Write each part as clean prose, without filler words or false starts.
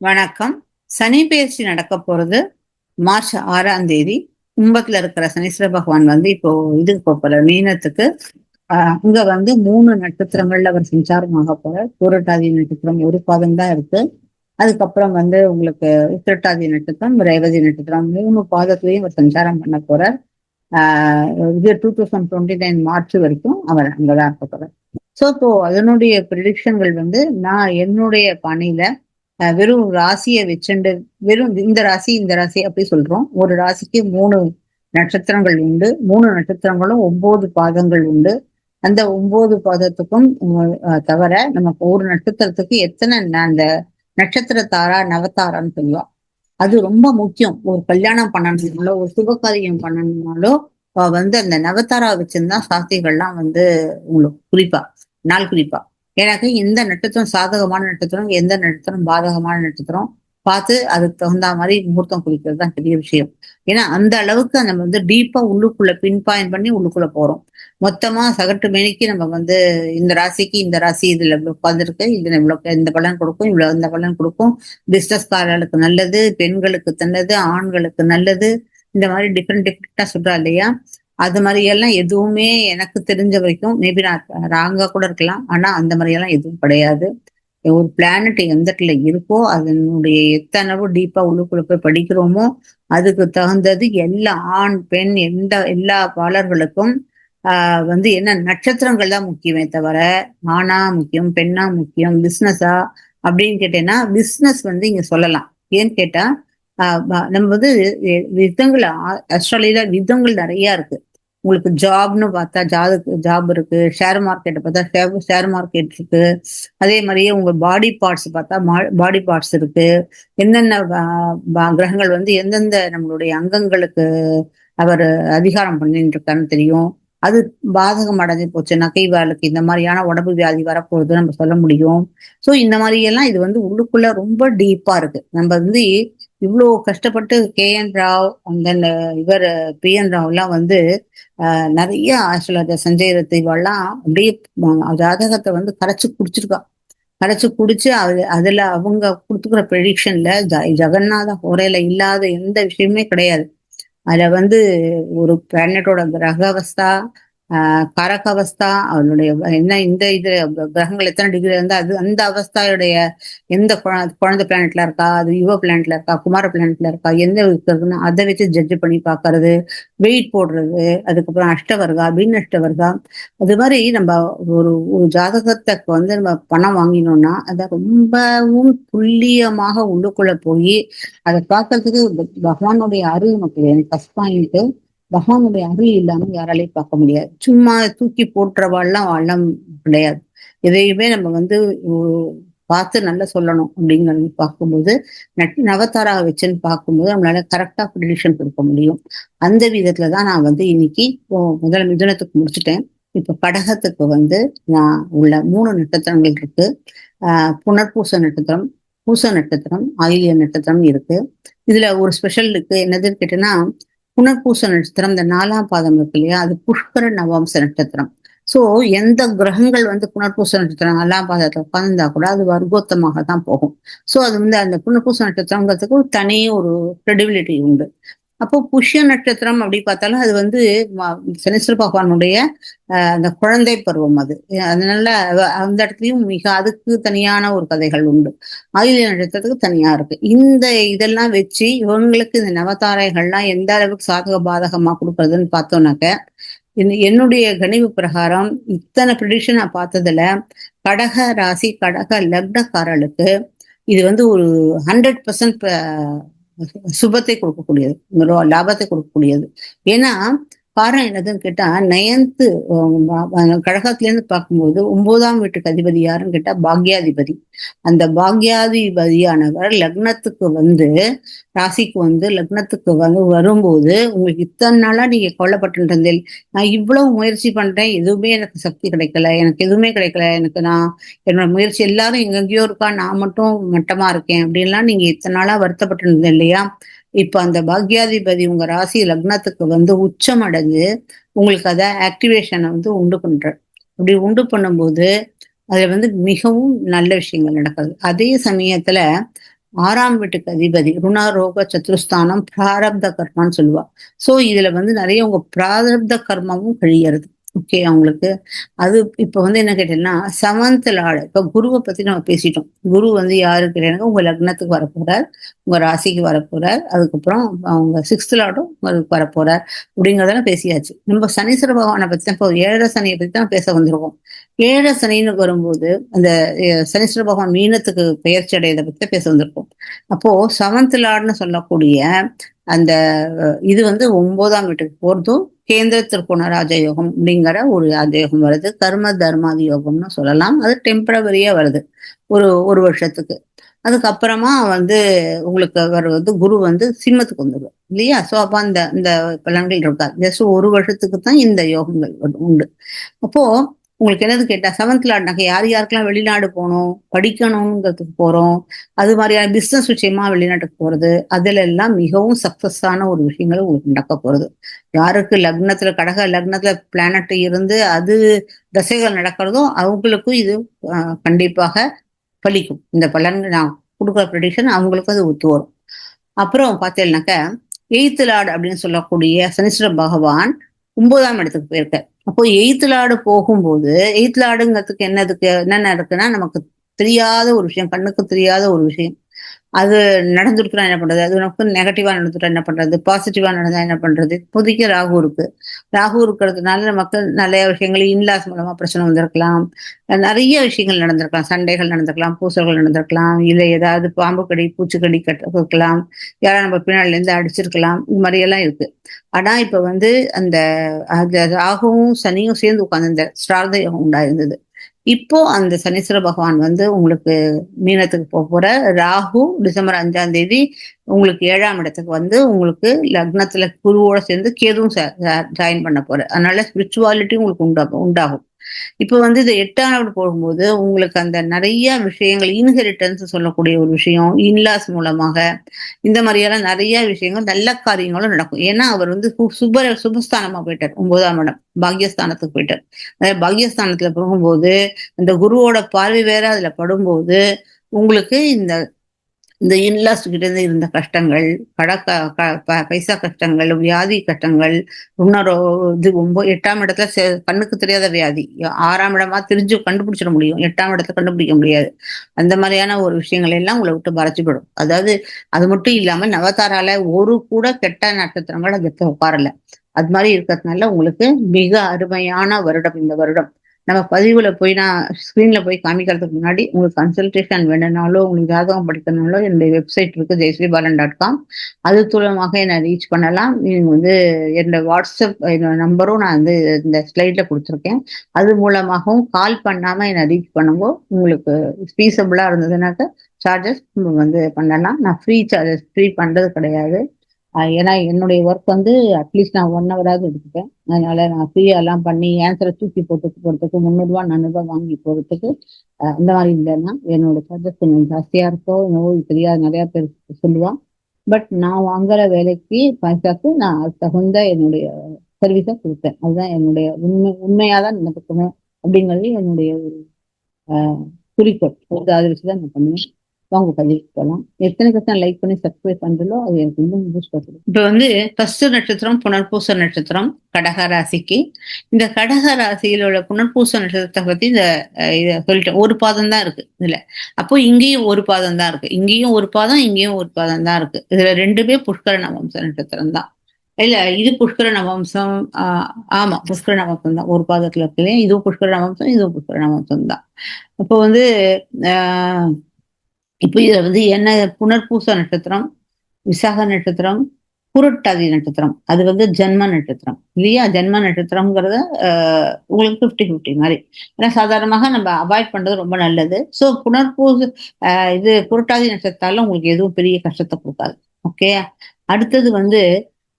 வணக்கம். சனி பெயர்ச்சி நடக்க போறது மார்ச் 6ஆம் தேதி. கும்பத்துல இருக்கிற சனீஸ்வர பகவான் வந்து இப்போ இதுக்கு போறார், மீனத்துக்கு. இங்க வந்து 3 நட்சத்திரங்கள்ல அவர் சஞ்சாரமாக போறார். பூரட்டாதி நட்சத்திரம் ஒரு பாதம் தான் இருக்கு. அதுக்கப்புறம் வந்து உங்களுக்கு உத்திரட்டாதி நட்சத்திரம், ரேவதி நட்சத்திரம் 3 பாதத்திலையும் அவர் சஞ்சாரம் பண்ண போறார். இது 2029 மார்ச் வரைக்கும் அவர் அங்கதான் இருக்க போறார். ஸோ இப்போ அதனுடைய ப்ரிடிக்ஷன்கள் வந்து நான் என்னுடைய பாணியில வெறும் ராசியை வச்சுண்டு, வெறும் இந்த ராசி இந்த ராசி அப்படி சொல்றோம். ஒரு ராசிக்கு 3 நட்சத்திரங்கள் உண்டு. 3 நட்சத்திரங்களும் 9 பாதங்கள் உண்டு. அந்த 9 பாதத்துக்கும் தவிர நமக்கு ஒரு நட்சத்திரத்துக்கு எத்தனை அந்த நட்சத்திர தாரா நவதாரான்னு சொல்லுவா. அது ரொம்ப முக்கியம். ஒரு கல்யாணம் பண்ணணும்னாலோ ஒரு சுபகாரியம் பண்ணணும்னாலோ வந்து அந்த நவதாரா வச்சிருந்தா சாஸ்திரிகள்லாம் வந்து உங்களுக்கு குறிப்பா நாள் குறிப்பா. எனக்கு எந்த நட்சத்திரம் சாதகமான நட்சத்திரம், எந்த நட்சத்திரம் பாதகமான நட்சத்திரம் பார்த்து அதுக்கு தகுந்த மாதிரி முகூர்த்தம் குறிக்கிறது தான் பெரிய விஷயம். ஏன்னா அந்த அளவுக்கு நம்ம வந்து டீப்பா உள்ளுக்குள்ள பின் பாயிண்ட் பண்ணி உள்ளுக்குள்ள போறோம். மொத்தமா சகட்டு மேனிக்கு நம்ம வந்து இந்த ராசிக்கு இந்த ராசி இதுல உட்கார்ந்துருக்கு, இதுல இவ்வளவு இந்த பலன் கொடுக்கும், இவ்வளவு இந்த பலன் கொடுக்கும், பிசினஸ்காரர்களுக்கு நல்லது, பெண்களுக்கு நல்லது, ஆண்களுக்கு நல்லது, இந்த மாதிரி டிஃப்ரெண்டா சொல்றா இல்லையா. அது மாதிரி எல்லாம் எதுவுமே எனக்கு தெரிஞ்ச வரைக்கும், மேபி நான் ராங்கா கூட இருக்கலாம், ஆனா அந்த மாதிரி எல்லாம் எதுவும் கிடையாது. ஒரு பிளானட் எந்த இடத்துல இருக்கோ அதனுடைய எத்தனவோ டீப்பா உள்ளுக்குள்ள போய் படிக்கிறோமோ அதுக்கு தகுந்தது எல்லா ஆண் பெண் எல்லா பாலர்களுக்கும் வந்து என்ன நட்சத்திரங்கள் தான் முக்கியமே தவிர ஆணா முக்கியம் பெண்ணா முக்கியம் பிசினஸா அப்படின்னு கேட்டேன்னா பிசினஸ் வந்து இங்க சொல்லலாம். ஏன்னு கேட்டா நம்ம வந்து விதங்கள் ஆஸ்திரேலியால விதங்கள் நிறைய இருக்கு. உங்களுக்கு ஜாப்னு பார்த்தா ஜாப் இருக்கு, ஷேர் மார்க்கெட்டை பார்த்தா ஷேர் மார்க்கெட் இருக்கு, அதே மாதிரியே உங்க பாடி பார்ட்ஸ் பார்த்தா பாடி பார்ட்ஸ் இருக்கு. என்னென்ன கிரகங்கள் வந்து எந்தெந்த நம்மளுடைய அங்கங்களுக்கு அவர் அதிகாரம் பண்ணிட்டு இருக்காருன்னு தெரியும். அது பாதகம் அடைஞ்சு போச்சு நகை வேலைக்கு இந்த மாதிரியான உடம்பு வியாதி வரப்போகுது நம்ம சொல்ல முடியும். ஸோ இந்த மாதிரி எல்லாம் இது வந்து உள்ளுக்குள்ள ரொம்ப டீப்பா இருக்கு. நம்ம வந்து இவ்வளோ கஷ்டப்பட்டு KN ராவ் அந்த இவர் PN ராவ் எல்லாம் வந்து நிறைய ஆஸ்ட்ரேலியா சஞ்சய் ரத் இவெல்லாம் அப்படியே ஜாதகத்தை வந்து கரைச்சு குடிச்சிருக்கா. கரைச்சு குடிச்சு அதுல அவங்க கொடுத்துக்கிற ப்ரெடிக்ஷன்ல ஜெகநாத ஹோரையில இல்லாத எந்த விஷயமே கிடையாது. அதுல வந்து ஒரு பிளானட்டோட கிரக அவஸ்தா, கரக அவஸ்தா, அவனுடைய என்ன இந்த இது கிரகங்கள் எத்தனை டிகிரி இருந்தா அது அந்த அவஸ்தாவுடைய எந்த குழந்தை பிளானட்ல இருக்கா, அது யுவ பிளானட்ல இருக்கா, குமார பிளானட்ல இருக்கா, எந்த இருக்குதுன்னு அதை வச்சு ஜட்ஜ் பண்ணி பாக்குறது, வெயிட் போடுறது, அதுக்கப்புறம் அஷ்டவர்கா பின் அஷ்டவர்கா. அது மாதிரி நம்ம ஒரு ஜாதகத்தை வந்து நம்ம பணம் வாங்கினோம்னா அதை ரொம்பவும் துல்லியமாக உள்ளுக்குள்ள போய் அதை பார்க்கறதுக்கு பகவானுடைய அருள் நமக்கு எனக்கு ஃபர்ஸ்ட் பாயிண்ட். பகவானுடைய அருள் இல்லாம யாராலையும் பார்க்க முடியாது. சும்மா தூக்கி போட்டுறவாள்லாம் வாழம் கிடையாது. எதையுமே நம்ம வந்து பார்த்து நல்லா சொல்லணும் அப்படிங்கிறது பார்க்கும்போது நவதாரா வச்சுன்னு பார்க்கும்போது நம்மளால கரெக்டா ப்ரிடிக்ஷன் கொடுக்க முடியும். அந்த விதத்துலதான் நான் வந்து இன்னைக்கு முதல்ல மிதுனத்துக்கு முடிச்சுட்டேன். இப்ப கடகத்துக்கு வந்து நான் உள்ள 3 நட்சத்திரங்கள் இருக்கு. புனர்பூச நட்சத்திரம், பூச நட்சத்திரம், ஆயில்ய நட்சத்திரம் இருக்கு. இதுல ஒரு ஸ்பெஷல் இருக்கு. என்னதுன்னு கேட்டீங்கன்னா புனர்பூச நட்சத்திரம் இந்த 4ஆம் பாதம் இருக்கு இல்லையா, அது புஷ்கர நவாம்ச நட்சத்திரம். சோ எந்த கிரகங்கள் வந்து புனர்பூச நட்சத்திரம் 4ஆம் பாதத்தை உட்கார்ந்தா கூட அது வர்க்கோத்தமாக தான் போகும். சோ அது வந்து அந்த புனர்பூச நட்சத்திரங்கிறதுக்கு ஒரு தனி ஒரு கிரெடிபிலிட்டி உண்டு. அப்போ புஷ்ய நட்சத்திரம் அப்படி பார்த்தாலும் அது வந்து சனீஸ்வர பகவானுடைய அந்த குழந்தை பருவம் அது. அதனால அந்த இடத்துலயும் மிக அதுக்கு தனியான ஒரு கதைகள் உண்டு. ஆயில்ய நட்சத்திரத்துக்கு தனியா இருக்கு. இந்த இதெல்லாம் வச்சு இவங்களுக்கு இந்த நவதாரைகள்லாம் எந்த அளவுக்கு சாதக பாதகமா கொடுக்கறதுன்னு பார்த்தோம்னாக்க என்னுடைய கணிவு பிரகாரம் இத்தனை ப்ரிடிக்ஷன் நான் பார்த்ததுல கடக ராசி கடக லக்னக்காரர்களுக்கு இது வந்து ஒரு 100% சுபத்தை கொடுக்கக்கூடியது, லாபத்தை கொடுக்கக்கூடியது. ஏன்னா காரணம் என்னதுன்னு கேட்டா 9th கடகத்துல இருந்து பார்க்கும்போது 9ஆம் வீட்டுக்கு அதிபதி யாருன்னு கேட்டா பாக்யாதிபதி. அந்த பாக்யாதிபதியானவர் லக்னத்துக்கு வந்து ராசிக்கு வந்து லக்னத்துக்கு வந்து வரும்போது உங்களுக்கு இத்தனை நாளா நீங்க கொல்லப்பட்டு இருந்தேன், நான் இவ்வளவு முயற்சி பண்றேன், எதுவுமே எனக்கு சக்தி கிடைக்கல, எனக்கு எதுவுமே கிடைக்கல, எனக்கு நான் என்னோட முயற்சி எல்லாரும் எங்கெங்கயோ இருக்கா, நான் மட்டும் மட்டமா இருக்கேன் அப்படின்லாம் நீங்க இத்தனை நாளா வருத்தப்பட்டு இருந்தேன் இல்லையா. இப்ப அந்த பாக்யாதிபதி உங்க ராசி லக்னத்துக்கு வந்து உச்சம் அடைஞ்சு உங்களுக்கு அதை ஆக்டிவேஷனை வந்து உண்டு பண்ற. அப்படி உண்டு பண்ணும்போது அதுல வந்து மிகவும் நல்ல விஷயங்கள் நடக்குது. அதே சமயத்துல 6ஆம் வீட்டுக்கு அதிபதி ருணரோக சத்துருஸ்தானம் பிராரப்த கர்மான்னு சொல்லுவா. சோ இதுல வந்து நிறைய உங்க பிராரப்த கர்மாவும் கழியறது. ஓகே அவங்களுக்கு. அது இப்ப வந்து என்ன கேட்டீங்கன்னா, 7th லார்டு இப்ப குருவை பத்தி நம்ம பேசிட்டோம். குரு வந்து யாருக்கு கேட்டீங்கன்னா உங்க லக்னத்துக்கு வரப்போறார், உங்க ராசிக்கு வரப்போறார், அதுக்கப்புறம் அவங்க 6th லார்டும் உங்களுக்கு வரப்போறார் அப்படிங்கிறதெல்லாம் பேசியாச்சு. நம்ம சனீஸ்வர பகவானை பத்தி தான் இப்போ 7 சனியை பத்தி தான் பேச வந்திருக்கோம். 7 சனின்னு வரும்போது அந்த சனீஸ்வர பகவான் மீனத்துக்கு பெயர்ச்சி அடையதை பத்தி பேச வந்திருக்கோம். அப்போ 7th லார்ட்னு சொல்லக்கூடிய அந்த இது வந்து 9ஆம் வீட்டுக்கு போறதும் கேந்திர திருக்கோண ராஜயோகம் அப்படிங்கிற ஒரு ராஜயோகம் வருது. கர்ம தர்மாதி யோகம்னு சொல்லலாம். அது டெம்பரவரியா வருது ஒரு ஒரு வருஷத்துக்கு. அதுக்கப்புறமா வந்து உங்களுக்கு வருவது குரு வந்து சிம்மத்துக்கு வந்துடும் இல்லையா? சோ அப்ப அந்த இந்த பலன்கள் இருக்காது. ஜஸ்ட் ஒரு வருஷத்துக்கு தான் இந்த யோகங்கள் உண்டு. அப்போ உங்களுக்கு என்னது கேட்டா 7th லார்ட்னாக்க யார் யாருக்கெல்லாம் வெளிநாடு போகணும், படிக்கணுங்கிறதுக்கு போறோம், அது மாதிரியான பிசினஸ் விஷயமா வெளிநாட்டுக்கு போறது, அதுல எல்லாம் மிகவும் சக்சஸான ஒரு விஷயங்கள் உங்களுக்கு நடக்க போறது. யாருக்கு லக்னத்துல கடக லக்னத்துல பிளானட் இருந்து அது தசைகள் நடக்கிறதோ அவங்களுக்கும் இது கண்டிப்பாக பலிக்கும். இந்த பலன்கள் நான் கொடுக்குற ப்ரெடிக்ஷன் அவங்களுக்கும் அது ஒத்து வரும். அப்புறம் பார்த்தீங்கன்னாக்க 8th லார்டு அப்படின்னு சொல்லக்கூடிய சனீஸ்வர பகவான் 9ஆம் இடத்துக்கு போயிருக்கார். அப்போ 8th லார்டு போகும்போது 8th லார்டுங்கிறதுக்கு என்னென்ன இருக்குன்னா நமக்கு தெரியாத ஒரு விஷயம், கண்ணுக்கு தெரியாத ஒரு விஷயம். அது நடந்துருக்குன்னா என்ன பண்றது, அது நமக்கு நெகட்டிவா நடந்துட்டா என்ன பண்றது, பாசிட்டிவா நடந்தா என்ன பண்றது. இப்போதைக்கு ராகு இருக்கு. ராகு இருக்கிறதுனால நமக்கு நிறைய விஷயங்கள் இன்லாஸ் மூலமா பிரச்சனை வந்திருக்கலாம், நிறைய விஷயங்கள் நடந்திருக்கலாம், சண்டைகள் நடந்திருக்கலாம், பூசல்கள் நடந்திருக்கலாம், இல்லை ஏதாவது பாம்பு கடி பூச்சிக்கடி இருக்கலாம், யாராவது நம்ம பின்னாடில இருந்து அடிச்சிருக்கலாம். இது மாதிரி எல்லாம் இருக்கு. ஆனா இப்ப வந்து அந்த ராகுவும் சனியும் சேர்ந்து உட்கார்ந்து இந்த ஸ்ரார்த யோகம் உண்டாயிருந்தது. இப்போ அந்த சனீஸ்வர பகவான் வந்து உங்களுக்கு மீனத்துக்கு போற. ராகு டிசம்பர் 5ஆம் தேதி உங்களுக்கு 7ஆம் இடத்துக்கு வந்து உங்களுக்கு லக்னத்துல குருவோட சேர்ந்து கேதுவும் ஜாயின் பண்ண போற. அதனால ஸ்பிரிச்சுவாலிட்டி உங்களுக்கு உண்டாகும். இப்ப வந்து இது 8ஆம் வீடு போகும்போது உங்களுக்கு அந்த நிறைய விஷயங்கள் இன்ஹெரிட்டன்ஸ் சொல்லக்கூடிய ஒரு விஷயம், இன்லாஸ் மூலமாக இந்த மாதிரியெல்லாம் நிறைய விஷயங்கள் நல்ல காரியங்களும் நடக்கும். ஏன்னா அவர் வந்து சுபஸ்தானமா போயிட்டார். 9ஆம் இடம் பாக்யஸ்தானத்துக்கு போயிட்டார். பாக்யஸ்தானத்துல போகும்போது அந்த குருவோட பார்வை வேற அதுல படும்போது உங்களுக்கு இந்த இந்த இன்லாஸ் கிட்ட இருந்து இருந்த கஷ்டங்கள், பைசா கஷ்டங்கள், வியாதி கஷ்டங்கள், இன்னொரு இது 8ஆம் இடத்துல கண்ணுக்கு தெரியாத வியாதி, 6ஆம் இடமா தெரிஞ்சு கண்டுபிடிச்சிட முடியும், 8ஆம் இடத்துல கண்டுபிடிக்க முடியாது. அந்த மாதிரியான ஒரு விஷயங்கள் எல்லாம் உங்களை விட்டு மறைச்சுப்படும். அதாவது அது மட்டும் இல்லாம நவதாரால ஒரு கூட கெட்ட நட்சத்திரங்கள் அதுக்கு உட்காரல. அது மாதிரி இருக்கிறதுனால உங்களுக்கு மிக அருமையான வருடம் இந்த வருடம். நம்ம பதிவுல போய் நான் ஸ்கிரீன்ல போய் காமிக்கிறதுக்கு முன்னாடி உங்களுக்கு கன்சல்டேஷன் வேணும்னாலோ உங்களுக்கு ஜாதகம் படிக்கணும்னாலோ என்னுடைய வெப்சைட் இருக்கு ஜெயஸ்ரீபாலன்.com. அது மூலமாக என்னை ரீச் பண்ணலாம். நீங்க வந்து என்னோட வாட்ஸ்அப் நம்பரும் நான் வந்து இந்த ஸ்லைட்ல கொடுத்துருக்கேன். அது மூலமாகவும் கால் பண்ணாம என்னை ரீச் பண்ணும்போது உங்களுக்கு ஃபீஸபிளா இருந்ததுனாக்க சார்ஜஸ் வந்து பண்ணலாம். நான் ஃப்ரீ பண்றது கிடையாது. ஏன்னா என்னுடைய ஒர்க் வந்து அட்லீஸ்ட் நான் 1 ஹவராவது எடுத்துப்பேன். அதனால நான் ஃப்ரீயா எல்லாம் பண்ணி ஆன்சரை தூக்கி போட்டு போறதுக்கு 300 400 வாங்கி போறதுக்கு இந்த மாதிரி இல்லைன்னா என்னோட சார்ஜஸ் கொஞ்சம் ஜாஸ்தியா இருக்கோ என்னவோ தெரியாது, நிறைய பேர் சொல்லுவான். பட் நான் வாங்குற வேலைக்கு பைசாக்கு நான் தகுந்த என்னுடைய சர்வீஸை கொடுப்பேன். அதுதான் என்னுடைய உண்மையாதான் நடக்கணும் அப்படிங்கிறது என்னுடைய ஒரு குறிக்கோள். அதை வச்சுதான் நான் பண்ணுவேன். வாங்க பதிவுக்கு போகலாம். எத்தனை பர்சன்ட் லைக் பண்ணி சப்ஸ்கிரைப் பண்றதோ அது எனக்கு வந்து பூஸ்ட் பண்ணுது. இப்ப வந்து ஃபர்ஸ்ட் நட்சத்திரம் புனர்பூச நட்சத்திரம் கடக ராசிக்கு. இந்த கடக ராசியில உள்ள புனர்பூச நட்சத்திரத்தை பத்தி இந்த இதை சொல்லிட்டேன். ஒரு பாதம் தான் இருக்கு இதுல. அப்போ இங்கேயும் ஒரு பாதம் தான் இருக்கு, இங்கேயும் ஒரு பாதம், இங்கேயும் ஒரு பாதம் தான் இருக்கு. இதுல ரெண்டுமே புஷ்கர நவம்ச நட்சத்திரம் தான். இல்ல இது புஷ்கர நவம்சம். ஆமா புஷ்கர நவம்சம் தான். ஒரு பாதத்துல இருக்கு. இதுவும் புஷ்கர நவம்சம், இதுவும் புஷ்கர நவம்சம் தான். அப்போ வந்து இப்போ இதுல வந்து என்ன புனர்பூச நட்சத்திரம், விசாக நட்சத்திரம், புரட்டாதி நட்சத்திரம், அது வந்து ஜென்ம நட்சத்திரம் இல்லையா? ஜென்ம நட்சத்திரம்ங்கிறத உங்களுக்கு 50-50 மாதிரி. ஏன்னா சாதாரணமாக நம்ம அவாய்ட் பண்றது ரொம்ப நல்லது. ஸோ இது புரட்டாதி நட்சத்திரத்தால உங்களுக்கு எதுவும் பெரிய கஷ்டத்தை கொடுக்காது. ஓகே. அடுத்தது வந்து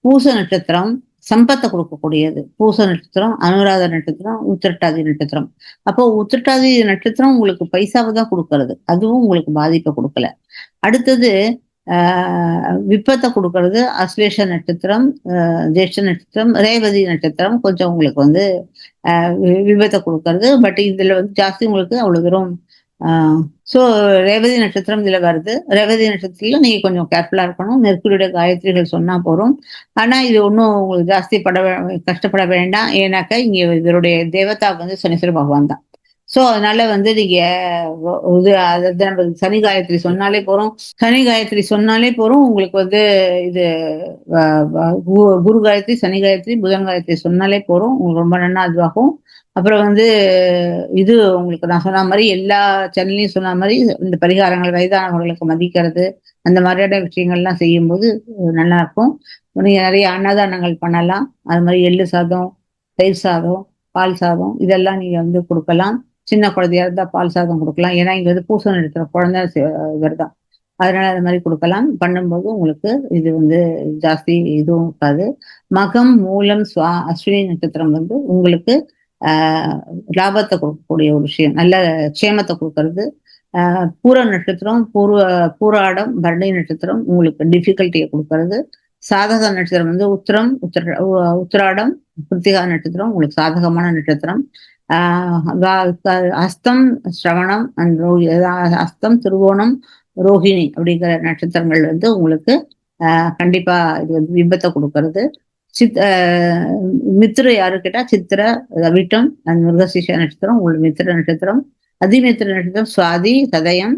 பூச நட்சத்திரம் சம்பத்தை கொடுக்கக்கூடியது. பூச நட்சத்திரம், அனுராத நட்சத்திரம், உத்திரட்டாதி நட்சத்திரம். அப்போ உத்திரட்டாதி நட்சத்திரம் உங்களுக்கு பைசாவை தான் கொடுக்கறது, அதுவும் உங்களுக்கு பாதிப்பை கொடுக்கல. அடுத்தது விப்பத்தை கொடுக்கறது அஸ்லேஷ நட்சத்திரம், ஜேஷ்ட நட்சத்திரம், ரேவதி நட்சத்திரம் கொஞ்சம் உங்களுக்கு வந்து விபத்தை கொடுக்கறது. பட் இதுல வந்து ஜாஸ்தி உங்களுக்கு அவ்வளவு தூரம் ஸோ ரேவதி நட்சத்திரம் இதுல வருது. ரேவதி நட்சத்திரத்துல நீங்க கொஞ்சம் கேர்ஃபுல்லா இருக்கணும். நெற்குறியோட காயத்ரிகள் சொன்னா போறோம். ஆனா இது ஒன்றும் உங்களுக்கு ஜாஸ்தி கஷ்டப்பட வேண்டாம். ஏன்னாக்கா இங்க இவருடைய தேவதா வந்து சனீஸ்வர பகவான் தான். ஸோ அதனால வந்து நீங்க இது அதாவது நம்ம சனி காயத்ரி சொன்னாலே போறோம். சனி காயத்ரி சொன்னாலே போறோம். உங்களுக்கு வந்து இது குரு காயத்ரி, சனி காயத்ரி, புதன் காயத்ரி சொன்னாலே போறோம். உங்களுக்கு ரொம்ப நன்னா இதுவாகும். அப்புறம் வந்து இது உங்களுக்கு நான் சொன்ன மாதிரி எல்லா சேனல்லையும் சொன்ன மாதிரி இந்த பரிகாரங்கள் வயதானவர்களுக்கு மதிக்கிறது அந்த மாதிரியான விஷயங்கள்லாம் செய்யும்போது நல்லா இருக்கும். நீங்க நிறைய அன்னதானங்கள் பண்ணலாம். அது மாதிரி எள்ளு சாதம், தயிர் சாதம், பால் சாதம் இதெல்லாம் நீங்க வந்து கொடுக்கலாம். சின்ன குழந்தையா இருந்தா பால் சாதம் கொடுக்கலாம். ஏன்னா இங்க வந்து பூசம் எடுக்கிற குழந்தை இவர் தான். அதனால அது மாதிரி கொடுக்கலாம். பண்ணும்போது உங்களுக்கு இது வந்து ஜாஸ்தி இதுவும் இருக்காது. மகம், மூலம், அஸ்வினி நட்சத்திரம் வந்து உங்களுக்கு லாபத்தை கொடுக்கக்கூடிய ஒரு விஷயம், நல்ல க்ஷேமத்தை கொடுக்கறது. பூர நட்சத்திரம், பூராடம், பரணி நட்சத்திரம் உங்களுக்கு டிஃபிகல்ட்டியை கொடுக்கறது. சாதக நட்சத்திரம் வந்து உத்திராடம், கிருத்திகா நட்சத்திரம் உங்களுக்கு சாதகமான நட்சத்திரம். அஸ்தம், ஸ்ரவணம் அண்ட் அஸ்தம், திருவோணம், ரோஹிணி அப்படிங்கிற நட்சத்திரங்கள் வந்து உங்களுக்கு கண்டிப்பா இது வந்து விபத்தை கொடுக்கறது. மித்திர யாரு கேட்டா சித்திர, அவிட்டம் அண்ட் மிருகசீஷ நட்சத்திரம் உங்களுக்கு மித்திர நட்சத்திரம். அதிமித்திர நட்சத்திரம் சுவாதி, சதயம்,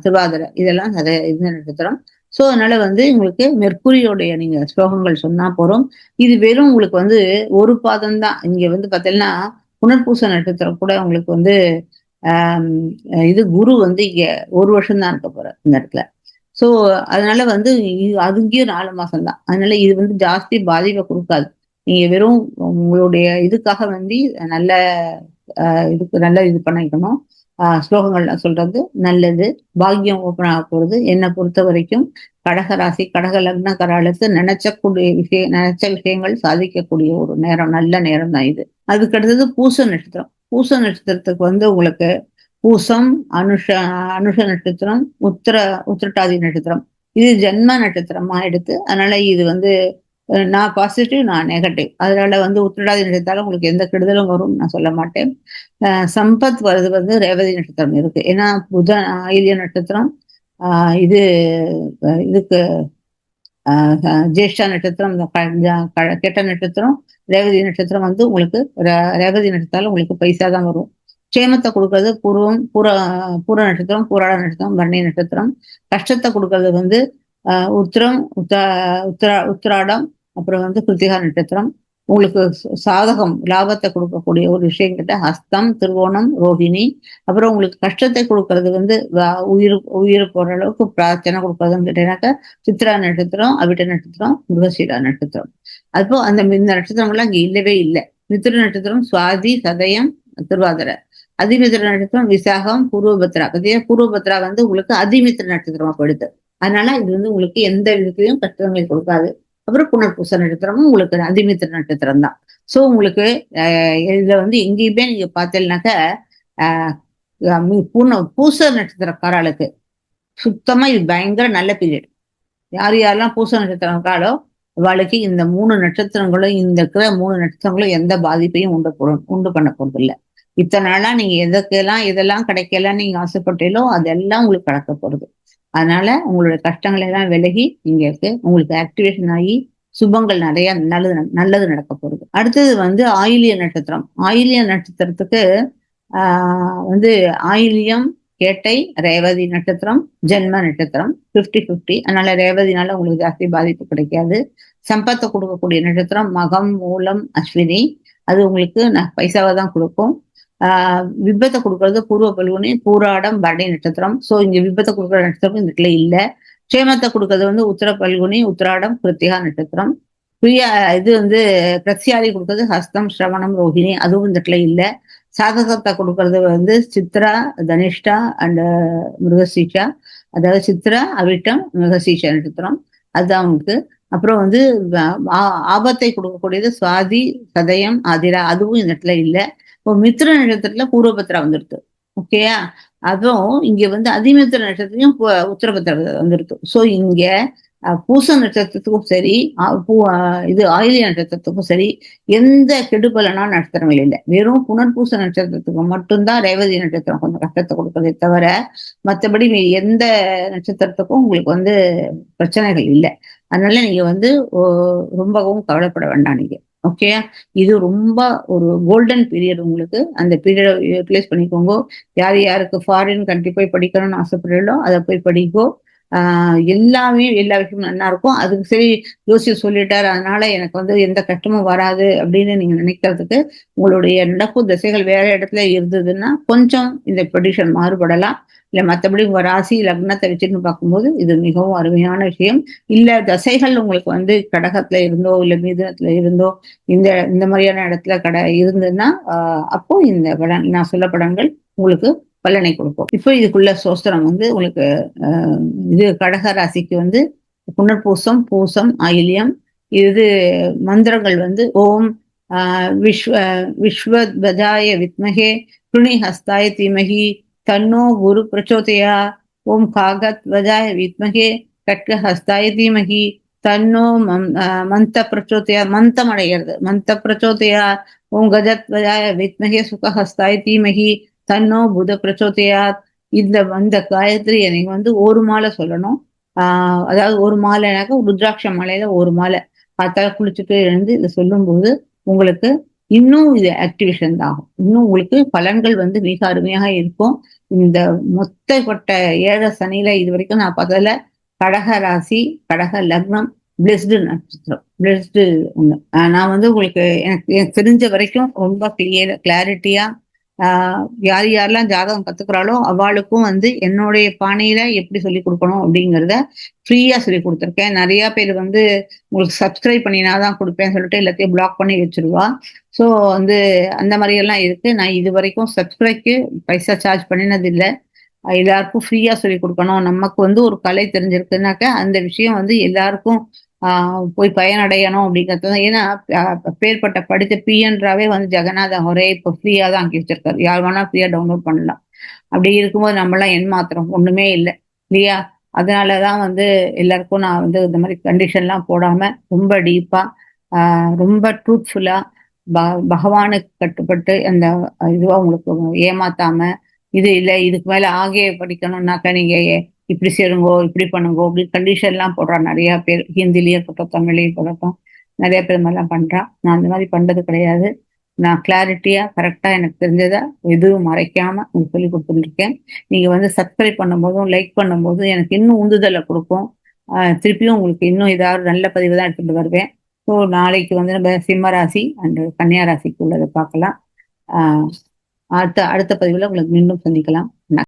திருவாதிரை இதெல்லாம் இந்த நட்சத்திரம். ஸோ அதனால வந்து உங்களுக்கு மெர்க்குரியோடைய நீங்க ஸ்லோகங்கள் சொன்னா போறோம். இது வெறும் உங்களுக்கு வந்து ஒரு பாதம் தான். இங்க வந்து பார்த்தீங்கன்னா புனர்பூச நட்சத்திரம் கூட உங்களுக்கு வந்து இது குரு வந்து இங்க ஒரு வருஷம் தான் இருக்க போற இந்த இடத்துல. ஸோ அதனால வந்து அதுங்கேயும் 4 மாசம் தான். அதனால இது வந்து ஜாஸ்தி பாதிப்பை கொடுக்காது. நீங்க வெறும் உங்களுடைய இதுக்காக வந்து நல்ல இதுக்கு நல்ல இது பண்ணிக்கணும். ஸ்லோகங்கள்லாம் சொல்றது நல்லது. பாக்கியம் ஓப்பன் ஆக போறது. என்னை பொறுத்த வரைக்கும் கடக ராசி, கடக லக்ன கராளுக்கு நினைச்ச விஷயங்கள் சாதிக்கக்கூடிய ஒரு நேரம், நல்ல நேரம் தான் இது. அதுக்கு அடுத்தது பூச நட்சத்திரம். பூச நட்சத்திரத்துக்கு வந்து உங்களுக்கு பூசம், அனுஷ நட்சத்திரம், உத்திரட்டாதி நட்சத்திரம் இது ஜென்ம நட்சத்திரமா எடுத்து, அதனால இது வந்து நான் பாசிட்டிவ், நான் நெகட்டிவ். அதனால வந்து உத்திரட்டாதி நட்சத்திரம் உங்களுக்கு எந்த கெடுதலும் வரும்னு நான் சொல்ல மாட்டேன். சம்பத் வருது வந்து ரேவதி நட்சத்திரம் இருக்கு. ஏன்னா புதன் ஆயில்ய நட்சத்திரம், இது இதுக்கு ஜேஷ்டா நட்சத்திரம், கெட்ட நட்சத்திரம், ரேவதி நட்சத்திரம் வந்து உங்களுக்கு ரேவதி நட்சத்திரம் உங்களுக்கு பைசா தான் வரும். க்ஷேமத்தை கொடுக்கறது பூர நட்சத்திரம், பூராட நட்சத்திரம், பரணி நட்சத்திரம். கஷ்டத்தை கொடுக்கறது வந்து உத்திரம், உத்திராடம், அப்புறம் வந்து கிருத்திகா நட்சத்திரம். உங்களுக்கு சாதகம் லாபத்தை கொடுக்கக்கூடிய ஒரு விஷயம் கிட்ட ஹஸ்தம், திருவோணம், ரோஹிணி. அப்புறம் உங்களுக்கு கஷ்டத்தை கொடுக்கறது வந்து உயிர் போற அளவுக்கு பிரார்த்தனை கொடுக்கறதுன்னு கேட்டீங்கன்னாக்கா சித்ரா நட்சத்திரம், அவிட்ட நட்சத்திரம், மிருகசீரா நட்சத்திரம். அப்போ இந்த நட்சத்திரங்கள்லாம் இங்க இல்லவே இல்லை. மித்திர நட்சத்திரம் சுவாதி, சதயம், திருவாதிரை. அதிமித்திர நட்சத்திரம் விசாகம், பூர்வபத்ரா. அதே பூர்வபத்ரா வந்து உங்களுக்கு அதிமித்திர நட்சத்திரமா போயிடுது. அதனால இது வந்து உங்களுக்கு எந்த விதத்திலையும் கஷ்டங்களை கொடுக்காது. அப்புறம் புனர்பூச நட்சத்திரமும் உங்களுக்கு அதிமித்திர நட்சத்திரம் தான். ஸோ உங்களுக்கு இதுல வந்து எங்கேயுமே நீங்க பார்த்தீங்கன்னாக்க பூச நட்சத்திரக்காரர்களுக்கு சுத்தமா இது பயங்கர நல்ல பீரியட். யாரெல்லாம் பூச நட்சத்திரக்காரோ அவளுக்கு இந்த 3 நட்சத்திரங்களும், இந்த இருக்கிற 3 நட்சத்திரங்களும் எந்த பாதிப்பையும் உண்டு பண்ண போறது இல்லை. இத்தனை நாளா நீங்க இதெல்லாம் கிடைக்கலாம் நீங்க ஆசைப்பட்டீங்களோ அதெல்லாம் உங்களுக்கு கிடைக்க போறது. அதனால உங்களுடைய கஷ்டங்களை எல்லாம் விலகி நீங்க உங்களுக்கு ஆக்டிவேஷன் ஆகி சுபங்கள் நிறைய நல்லது நடக்க போறது. அடுத்தது வந்து ஆயில்ய நட்சத்திரம். ஆயில்ய நட்சத்திரத்துக்கு வந்து ஆயில்யம், கேட்டை, ரேவதி நட்சத்திரம், ஜென்ம நட்சத்திரம் 50-50. அதனால ரேவதினால உங்களுக்கு ஜாஸ்தி பாதிப்பு கிடைக்காது. சம்பத்தை கொடுக்கக்கூடிய நட்சத்திரம் மகம், மூலம், அஸ்வினி. அது உங்களுக்கு பைசாவை தான் கொடுக்கும். விபத்தை கொடுக்கறது பூர்வ பல்குனி, பூராடம், பரணி நட்சத்திரம். ஸோ இங்க விபத்தை கொடுக்குற நட்சத்திரம் இந்த இடத்துல இல்லை. க்ஷேமத்தை கொடுக்கறது வந்து உத்திர பல்குனி, உத்திராடம், கிருத்திகா நட்சத்திரம். இது வந்து பிரத்யாதி கொடுக்கறது ஹஸ்தம், ஸ்ரவணம், ரோஹிணி. அதுவும் இந்த இடத்துல இல்லை. சாதகத்தை கொடுக்கறது வந்து சித்ரா, தனிஷ்டா அண்ட் மிருகசீஷா. அதாவது சித்ரா, அவிட்டம், மிருகசீஷா நட்சத்திரம் அதுதான் உங்களுக்கு. அப்புறம் வந்து ஆபத்தை கொடுக்கக்கூடியது சுவாதி, சதயம், ஆதிரா. அதுவும் இந்த இடத்துல இல்லை. இப்போ மித்திர நட்சத்திரத்துல பூர்வபத்ரா வந்துருது. ஓகேயா? அதுவும் இங்க வந்து அதிமித்திர நட்சத்திரம் உத்தரபத்ரா வந்துருது. ஸோ இங்க பூச நட்சத்திரத்துக்கும் சரி, இது ஆயிலிய நட்சத்திரத்துக்கும் சரி, எந்த கெடுபலனா நட்சத்திரங்கள் இல்லை. வெறும் புனர்பூச நட்சத்திரத்துக்கு மட்டும்தான் ரேவதி நட்சத்திரம் கொஞ்சம் கஷ்டத்தை கொடுக்கறதே தவிர, மற்றபடி எந்த நட்சத்திரத்துக்கும் உங்களுக்கு வந்து பிரச்சனைகள் இல்லை. அதனால நீங்க வந்து ரொம்பவும் கவலைப்பட வேண்டாம் நீங்க. ஓகே, இது ரொம்ப ஒரு கோல்டன் பீரியட் உங்களுக்கு. அந்த பீரியடை யூட்டிலைஸ் பண்ணிக்கோங்க. யார் யாருக்கு ஃபாரின் கண்ட்ரி போய் படிக்கணும்னு ஆசைப்படுறீங்களோ அதை போய் படிக்கோ. எல்லாமே எல்லா விஷயமும் நல்லா இருக்கும். அதுக்கு சரி ஜோசியர் சொல்லிட்டாரு அதனால எனக்கு வந்து எந்த கஷ்டமும் வராது அப்படின்னு நீங்க நினைக்கிறதுக்கு, உங்களுடைய நடப்பு திசைகள் வேற இடத்துல இருந்ததுன்னா கொஞ்சம் இந்த ப்ரெடிக்ஷன் மாறுபடலாம். இல்ல மற்றபடி உங்க ராசி லக்னத்தை வச்சுன்னு பார்க்கும்போது இது மிகவும் அருமையான விஷயம். இல்ல தசைகள் உங்களுக்கு வந்து கடகத்துல இருந்தோ இல்ல மிதுனத்துல இருந்தோ இந்த இந்த மாதிரியான இடத்துல இருந்ததுன்னா அப்போ இந்த பலன் நான் சொல்ல படங்கள் உங்களுக்கு பலனை கொடுக்கும். இப்போ இதுக்குள்ள சோஸ்திரம் வந்து உங்களுக்கு இது கடக ராசிக்கு வந்து புனர்பூசம், பூசம், ஆயில்யம். இது மந்திரங்கள் வந்து ஓம் விஸ்வத்வஜாய வித்மகே துணி ஹஸ்தாய தீமகி தன்னோ குரு பிரச்சோதயா. ஓம் காகத்வஜாய வித்மகே கட்க ஹஸ்தாய தீமகி தன்னோ மந்த பிரச்சோதயா. மந்தம் அடைகிறது மந்த பிரச்சோதயா. ஓம் கஜத்வஜாய வித்மகே சுகஹஸ்தாய தீமகி தன்னோ புத பிரச்சோதயாத். இந்த காயத்ரியை நீங்க வந்து ஒரு மாலை சொல்லணும். அதாவது ஒரு மாலைனாக்க ருத்ராட்ச மாலையில ஒரு மாலை காத்தால குளிச்சுட்டு எழுந்து இதை சொல்லும்போது உங்களுக்கு இன்னும் இது ஆக்டிவேஷன் தான் ஆகும். இன்னும் உங்களுக்கு பலன்கள் வந்து மிக அருமையாக இருக்கும். இந்த மொத்தப்பட்ட 7 சனியில இது வரைக்கும் நான் பார்த்ததுல கடக ராசி, கடக லக்னம், பிளெஸ்டு நட்சத்திரம், பிளெஸ்டு ஒண்ணு. நான் வந்து உங்களுக்கு எனக்கு தெரிஞ்ச வரைக்கும் ரொம்ப கிளாரிட்டியா யார் யாரெல்லாம் ஜாதகம் கத்துக்கிறாளோ அவளுக்கும் வந்து என்னுடைய பாணியில எப்படி சொல்லி கொடுக்கணும் அப்படிங்கிறத ஃப்ரீயா சொல்லி கொடுத்துருக்கேன். நிறைய பேர் வந்து உங்களுக்கு சப்ஸ்கிரைப் பண்ணினாதான் கொடுப்பேன்னு சொல்லிட்டு எல்லாத்தையும் பிளாக் பண்ணி வச்சிருவா. ஸோ வந்து அந்த மாதிரி எல்லாம் இருக்கு. நான் இது வரைக்கும் சப்ஸ்கிரைப்க்கு பைசா சார்ஜ் பண்ணினது இல்லை. எல்லாருக்கும் ஃப்ரீயா சொல்லி கொடுக்கணும். நமக்கு வந்து ஒரு கலை தெரிஞ்சிருக்குனாக்க அந்த விஷயம் வந்து எல்லாருக்கும் போய் பயனடையணும் அப்படிங்கிறது தான். ஏன்னா பேர்பட்ட படித்த பிஎன்றாவே வந்து ஜெகநாத ஒரே இப்போ ஃப்ரீயா தான் அங்கே வச்சிருக்காரு. யார் வேணா ஃப்ரீயா டவுன்லோட் பண்ணலாம். அப்படி இருக்கும்போது நம்மளாம் என் மாத்திரம் ஒண்ணுமே இல்லை இல்லையா? அதனாலதான் வந்து எல்லாருக்கும் நான் வந்து இந்த மாதிரி கண்டிஷன்லாம் போடாம ரொம்ப டீப்பா ரொம்ப ட்ரூத்ஃபுல்லா பகவானுக்கு கட்டுப்பட்டு அந்த இதுவா உங்களுக்கு ஏமாத்தாம இது இல்லை இதுக்கு மேல ஆகே படிக்கணும்னாக்கா நீங்க இப்படி சேருங்கோ இப்படி பண்ணுங்கோ அப்படி கண்டிஷன் எல்லாம் போடுறான் நிறைய பேர். ஹிந்திலயும் இருக்கட்டும் தமிழ்லயும் இருக்கட்டும் நிறைய பேர் மாதிரிலாம் பண்றான். நான் அந்த மாதிரி பண்றது கிடையாது. நான் கிளாரிட்டியா கரெக்டா எனக்கு தெரிஞ்சதை எதுவும் மறைக்காம உங்களுக்கு சொல்லி கொடுத்துருக்கேன். நீங்க வந்து சப்ஸ்கிரைப் பண்ணும்போதும் லைக் பண்ணும்போதும் எனக்கு இன்னும் உந்துதலை கொடுக்கும். திருப்பியும் உங்களுக்கு இன்னும் ஏதாவது நல்ல பதிவு தான் எடுத்துட்டு வருவேன். ஸோ நாளைக்கு வந்து நம்ம சிம்ம ராசி அண்ட் கன்னியா ராசிக்கு உள்ளதை பார்க்கலாம். அடுத்த பதிவுல உங்களுக்கு மீண்டும் சந்திக்கலாம்.